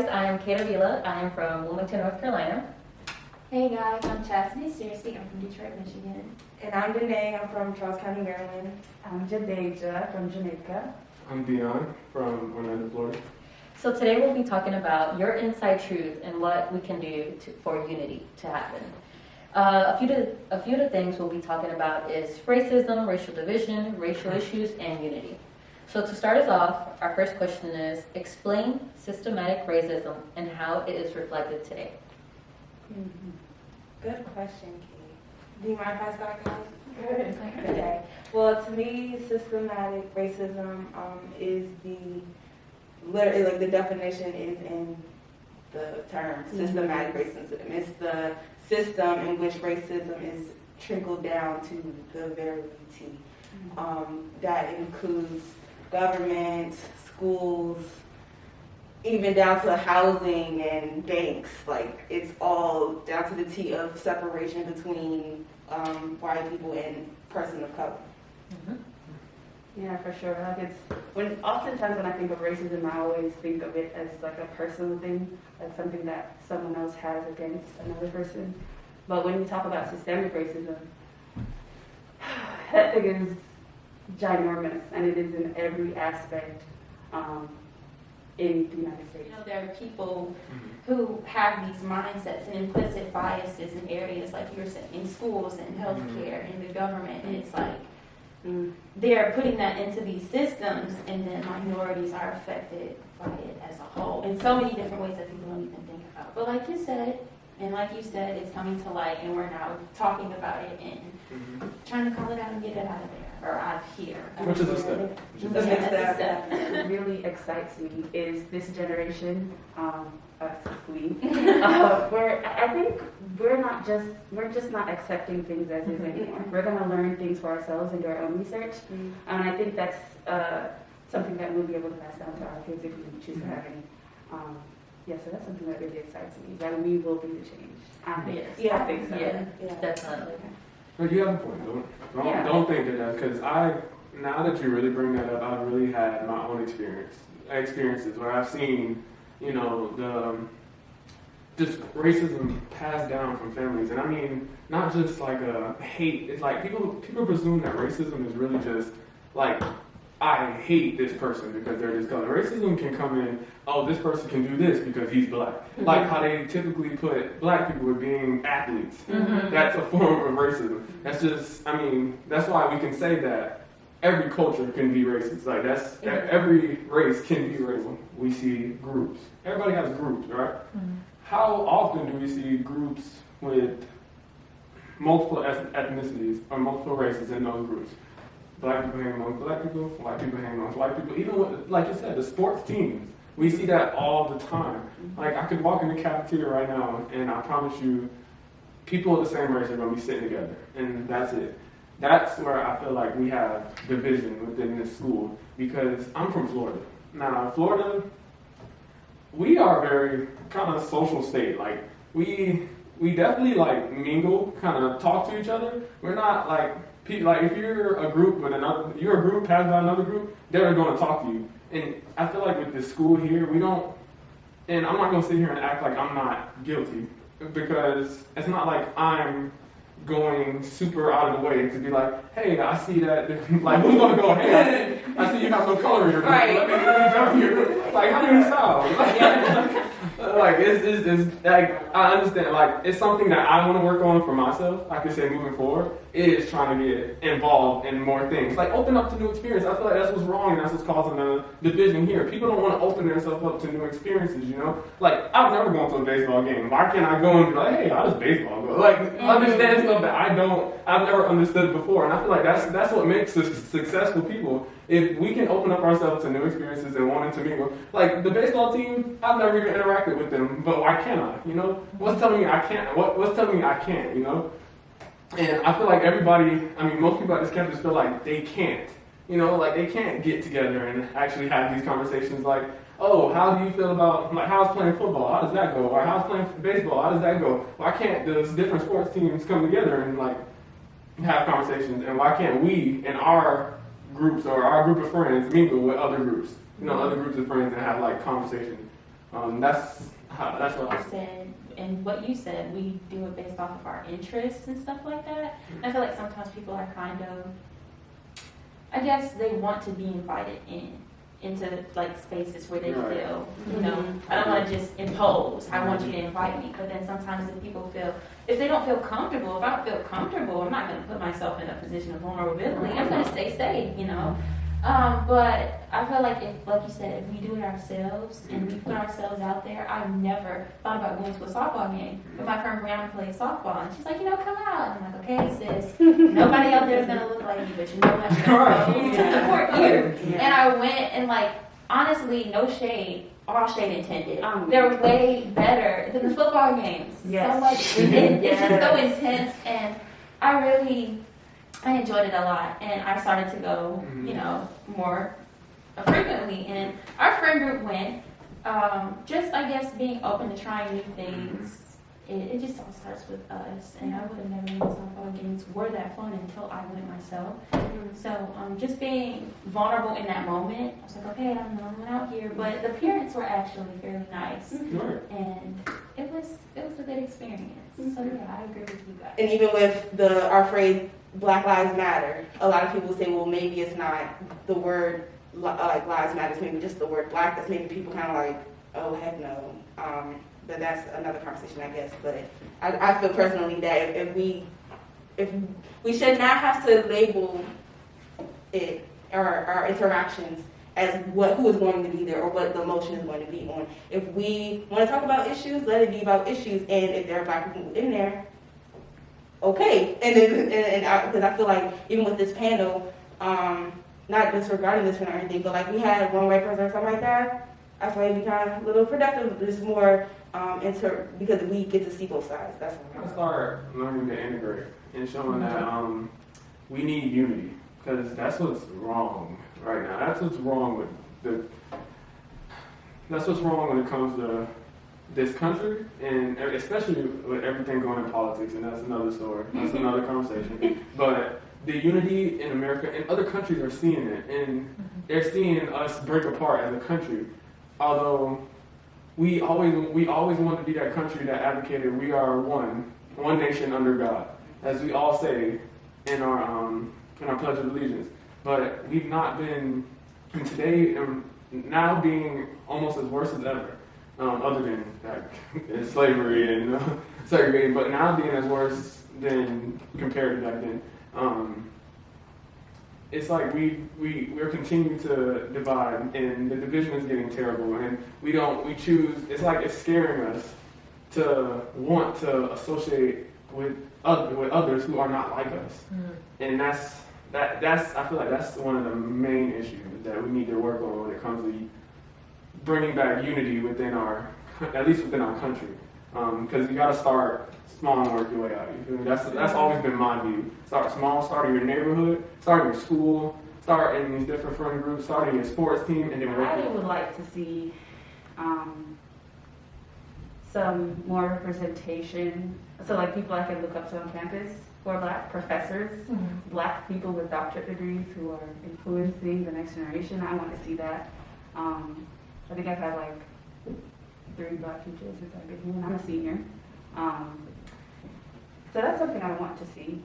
guys, I am Kate Avila. I am from Wilmington, North Carolina. Hey guys, I'm Chastity Searcy. I'm from Detroit, Michigan. And I'm Danae. I'm from Charles County, Maryland. I'm Jadeja from Jamaica. I'm Dion from Orlando, Florida. So today we'll be talking about your inside truth and what we can do for unity to happen. A few of the things we'll be talking about is racism, racial division, racial issues, and unity. So to start us off, our first question is, explain systematic racism and how it is reflected today. Good question, Kate. Do you mind if I start, guys? Good. Okay. Well, to me, systematic racism is literally, like, the definition is in the term systematic racism. It's the system in which racism is trickled down to the very T. That includes government, schools, even down to housing and banks. Like, it's all down to the T of separation between white people and person of color. Yeah, for sure. Like oftentimes when I think of racism, I always think of it as like a personal thing, like something that someone else has against another person. But when you talk about systemic racism, that thing is ginormous, and it is in every aspect in the United States. You know, there are people who have these mindsets and implicit biases in areas like you were saying, in schools and healthcare, in the government, and it's like they're putting that into these systems, and then minorities are affected by it as a whole in so many different ways that people don't even think about. But like you said, it's coming to light, and we're now talking about it and trying to call it out and get it out of there, or out of here. Which is a step. What really excites me is this generation, us, we, where I think we're just not accepting things as is anymore. We're going to learn things for ourselves and do our own research, and I think that's something that we'll be able to pass down to our kids if we choose to have any. Yeah, so that's something that really excites me, is that we will be the change. I think so. Yeah, definitely. But you have a point. Don't think of that, because now that you really bring that up, I've really had my own experiences where I've seen, just racism passed down from families. And I mean, not just like a hate. It's like people presume that racism is really just like, I hate this person because they're this color. Racism can come in, oh, this person can do this because he's black. Like how they typically put black people with being athletes. That's a form of racism. That's just, I mean, that's why we can say that every culture can be racist. Like that every race can be racist. We see groups. Everybody has groups, right? How often do we see groups with multiple ethnicities or multiple races in those groups? Black people hang amongst black people, white people hang amongst white people. Even with, like you said, the sports teams, we see that all the time. Like, I could walk in the cafeteria right now, and I promise you, people of the same race are going to be sitting together, and that's it. That's where I feel like we have division within this school, because I'm from Florida. Now, Florida, we are a very kind of social state. Like, we definitely, like, mingle, kind of talk to each other. We're not, like if you're a group with you're a group passed by another group, they're going to talk to you. And I feel like with the school here, we don't, and I'm not going to sit here and act like I'm not guilty, because it's not like I'm going super out of the way to be like, hey, I see that, like, who's going to go, hey, I see you have no color in your group, let me jump here. Like, how do you sound? Like, it's like, I understand, like, it's something that I want to work on for myself, I could say moving forward, is trying to get involved in more things. Like, open up to new experience. I feel like that's what's wrong, and that's what's causing the division here. People don't want to open themselves up to new experiences, you know? Like, I've never gone to a baseball game. Why can't I go and be like, hey, how does baseball go? Like, understand stuff that I've never understood before, and I feel like that's what makes us successful people. If we can open up ourselves to new experiences and wanting to mingle, like the baseball team, I've never even interacted with them, but why can't I? You know, what's telling me I can't? What's telling me I can't? You know, and I feel like most people at this campus feel like they can't. You know, like they can't get together and actually have these conversations. Like, oh, how do you feel about like how's playing football? How does that go? Or how's playing baseball? How does that go? Why can't those different sports teams come together and like have conversations? And why can't we in our groups or our group of friends mingle with other groups, other groups of friends and have like conversations? That's what I you said, and what you said, we do it based off of our interests and stuff like that. And I feel like sometimes people are kind of, I guess they want to be invited into like spaces where they Right. feel, you know, I don't want to just impose. I want you to invite me. But then sometimes if people feel, if they don't feel comfortable, if I don't feel comfortable, I'm not going to put myself in a position of vulnerability. I'm going to stay safe, you know. But I feel like if, like you said, if we do it ourselves and we put ourselves out there, I've never thought about going to a softball game. But my friend Brianna plays softball, and she's like, you know, come out. And I'm like, okay, sis, nobody out there is gonna look like you, but you know what? I'm going to support you. And I went, and like, honestly, no shade, all shade intended. They're way better than the football games. Yes. So much, it's just so intense, and I enjoyed it a lot, and I started to go, you know, more frequently. And our friend group went, just I guess being open to trying new things. It just all starts with us, and I would have never known softball games were that fun until I went myself. So just being vulnerable in that moment, I was like, okay, I'm out here. But the parents were actually fairly nice, and it was a good experience. So yeah, I agree with you guys. And even with our phrase Black Lives Matter, a lot of people say, well, maybe it's not the word like lives matter, it's maybe just the word black. That's maybe people kind of like, oh heck no. But that's another conversation, I guess. But I feel personally that if we should not have to label it or our interactions as who is going to be there or what the emotion is going to be on. If we want to talk about issues, let it be about issues. And if there are black people in there, okay. And because I feel like even with this panel, not disregarding this one or anything, but like we had one white person or something like that, I feel like we kind of a little productive. It's more because we get to see both sides. That's what I start learning to integrate and showing that we need unity, because that's what's wrong right now. That's what's wrong with that's what's wrong when it comes to this country, and especially with everything going in politics, and that's another story. That's another conversation. But the unity in America and other countries are seeing it, and they're seeing us break apart as a country. Although we always want to be that country that advocated we are one nation under God, as we all say in our Pledge of Allegiance. But we've not been, and today now being almost as worse as ever. Other than slavery and segregating, but now being as worse than compared to back then. It's like we're continuing to divide, and the division is getting terrible, and we choose. It's like it's scaring us to want to associate with others who are not like us, and that's I feel like that's one of the main issues that we need to work on when it comes to bringing back unity within at least within our country, because you got to start small and work your way out. You feel me? That's always been my view. Start small, start in your neighborhood, start in your school, start in these different friend groups, start in your sports team, and then work. I would like to see some more representation. So like people I can look up to on campus who are black, professors, black people with doctorate degrees who are influencing the next generation. I want to see that. I think I've had like 3 black teachers since I've been here, and I'm a senior. So that's something I want to see.